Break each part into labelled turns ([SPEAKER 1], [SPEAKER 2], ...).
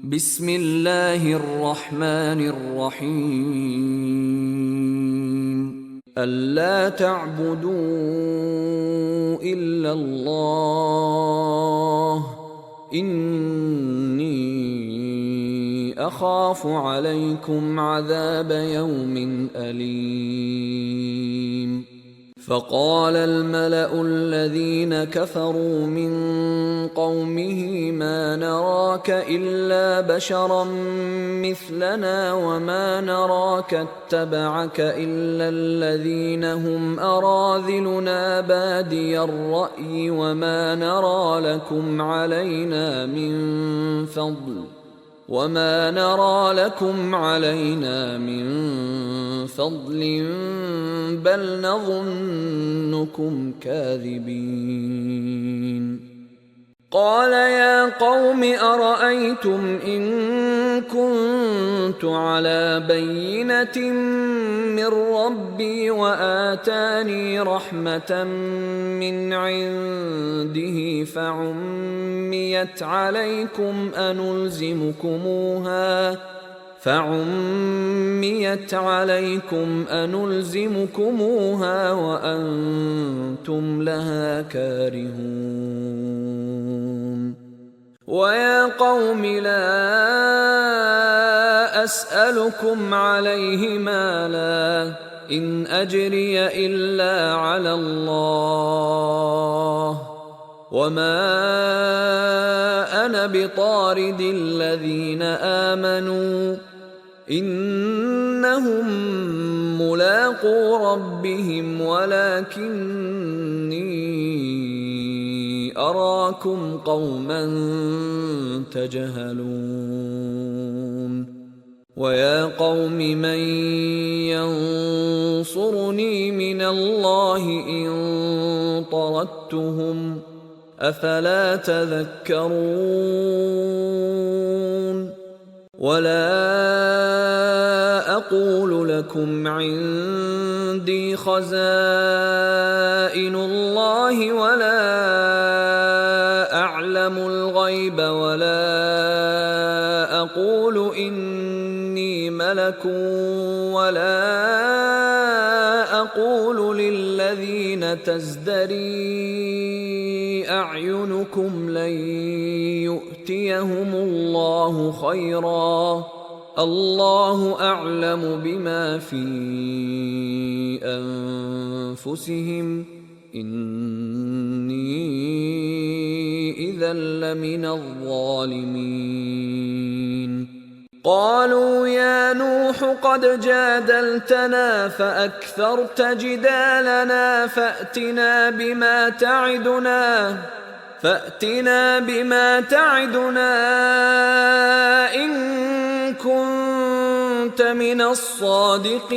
[SPEAKER 1] بسم الله الرحمن الرحيم ألا تعبدوا إلا الله إني أخاف عليكم عذاب يوم أليم فقال الملأ الذين كفروا من قومه ما نراك إلا بشرا مثلنا وما نراك اتبعك إلا الذين هم أراذلنا بادي الرأي وما نرى لكم علينا من فضل بل نظنكم كاذبين قال يا قوم أرأيتم إن كنت على بينة من ربي وآتاني رحمة من عنده فعميت عليكم أنلزمكموها وأنتم لها كارهون ويا قوم لا أسألكم عليه مالا إن أجري إلا على الله وما أنا بطارد الذين آمنوا إنهم ملاقو ربهم ولكني أراكم قوما تجهلون ويا قوم من ينصرني من الله إن طردتهم أفلا تذكرون ولا أقول لكم عندي خزائن الله ولا أعلم الغيب ولا أقول إني ملك ولا أقول للذين تزدري أعينكم لن يؤتيهم الله خيرا الله أعلم بما في أنفسهم إني إذا لمن الظالمين قالوا يا نوح قد جادلتنا فأكثرت جدالنا فأتنا بما تعدنا إن كنت من الصادقين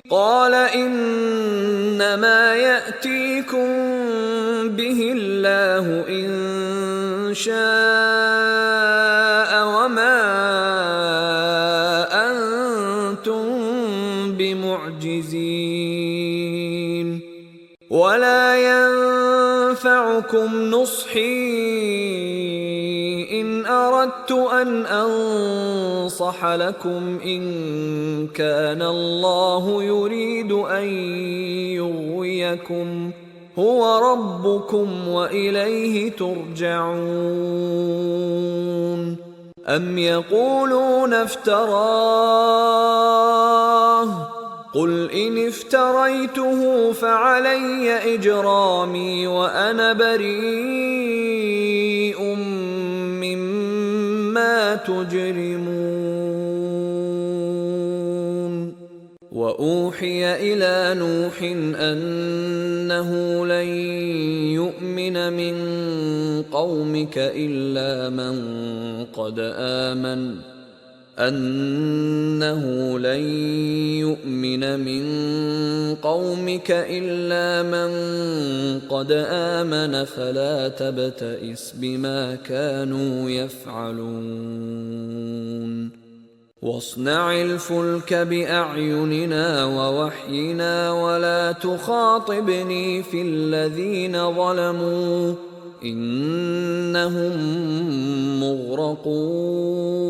[SPEAKER 1] قال إنما يأتيكم به الله إن شاء وما أنتم بمعجزين ولا ينفعكم نصحي إن أردت أن أنصح لكم إن كان الله يريد أن يغويكم هو ربكم وإليه ترجعون أم يقولون افتراه قل إن افتريته فعلي إجرامي وأنا بريء مما تجرمون وأوحي إلى نوح أنه لن يؤمن من قومك إلا من قد آمن فلا تبتئس بما كانوا يفعلون واصنع الفلك بأعيننا ووحينا ولا تخاطبني في الذين ظلموا إنهم مغرقون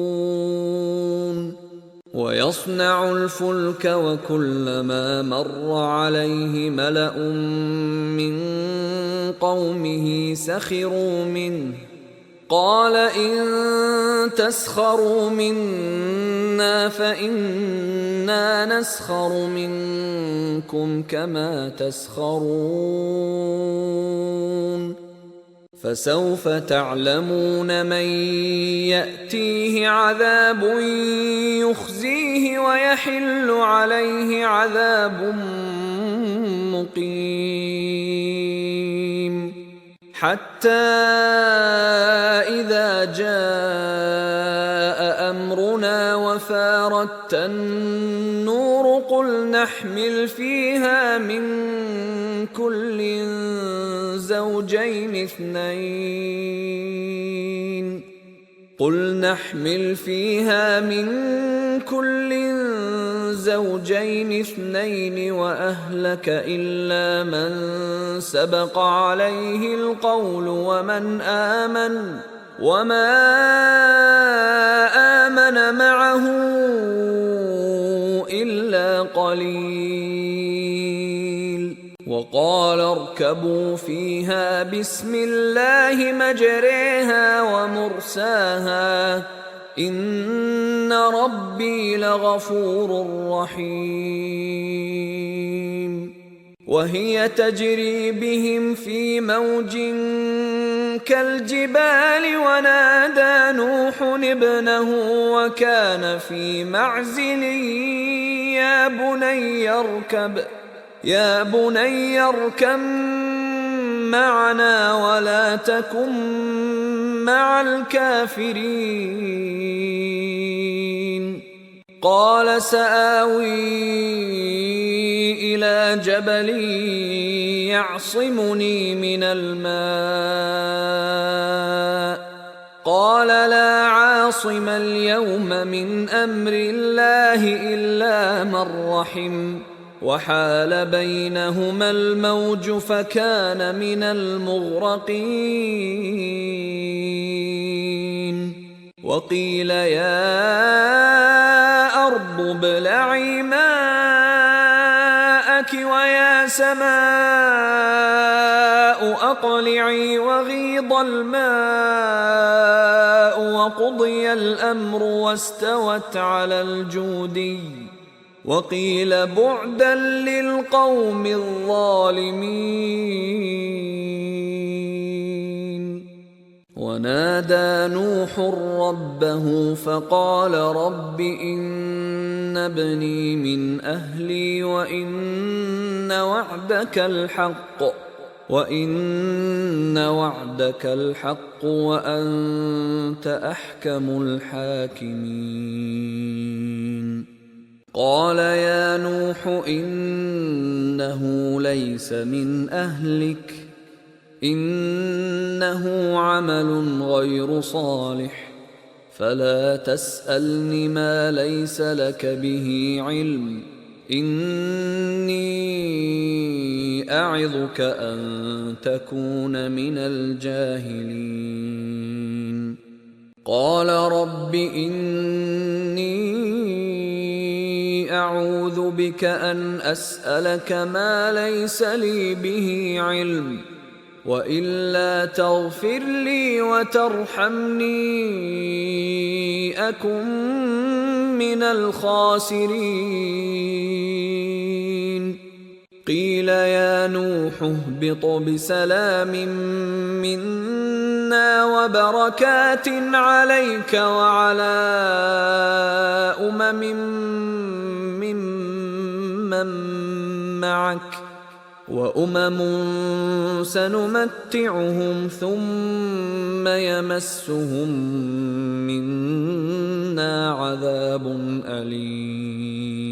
[SPEAKER 1] ويصنع الفلك وكلما مر عليه ملأ من قومه سخروا منه قال إن تسخروا منا فإنا نسخر منكم كما تسخرون فسوف تعلمون من يأتيه عذاب يخزيه ويحل عليه عذاب مقيم حتى إذا جاء أمرنا وفارت النور قل نحمل فيها من كل زوجين اثنين وأهلك إلا من سبق عليه القول وما آمن معه إلا قليل وقال اركبوا فيها بسم الله مجريها ومرساها إن ربي لغفور رحيم وهي تجري بهم في موج كالجبال ونادى نوح ابنه وكان في معزل يا بني اركب معنا ولا تكن مع الكافرين قال سآوي إلى جبل يعصمني من الماء قال لا عاصم اليوم من أمر الله إلا من رحم وحال بينهما الموج فكان من المغرقين وقيل يا أرض ابلعي ماءك ويا سماء أقلعي وغيض الماء وقضي الأمر واستوت على الجودي وقيل بعدا للقوم الظالمين ونادى نوح ربه فقال رب إن ابني من أهلي وإن وعدك الحق وأنت أحكم الحاكمين قال يا نوح إنه ليس من أهلك إنه عمل غير صالح فلا تسألني ما ليس لك به علم إني أعظك أن تكون من الجاهلين قال رب إني أعوذ بك أن أسألك ما ليس لي به علم وإلا تغفر لي وترحمني أكن من الخاسرين قيل يا نوح اهبط بسلام منا وبركات عليك وعلى ممن معك وأمم سنمتعهم ثم يمسهم منا عذاب أليم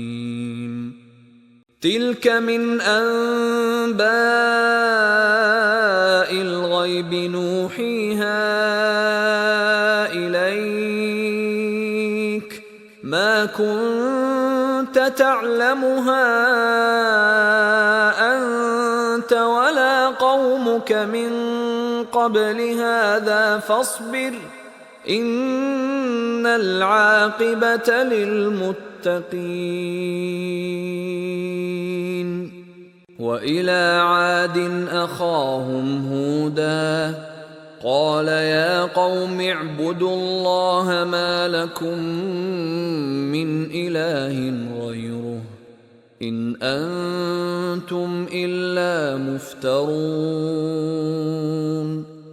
[SPEAKER 1] تلك من أنباء الغيب نوحيها إليك ما كنت تعلمها أنت ولا قومك من قبل هذا فاصبر إن العاقبة للمتقين. وإلى عاد أخاهم هودا قال يا قوم اعبدوا الله ما لكم من إله غيره إن أنتم إلا مفترون.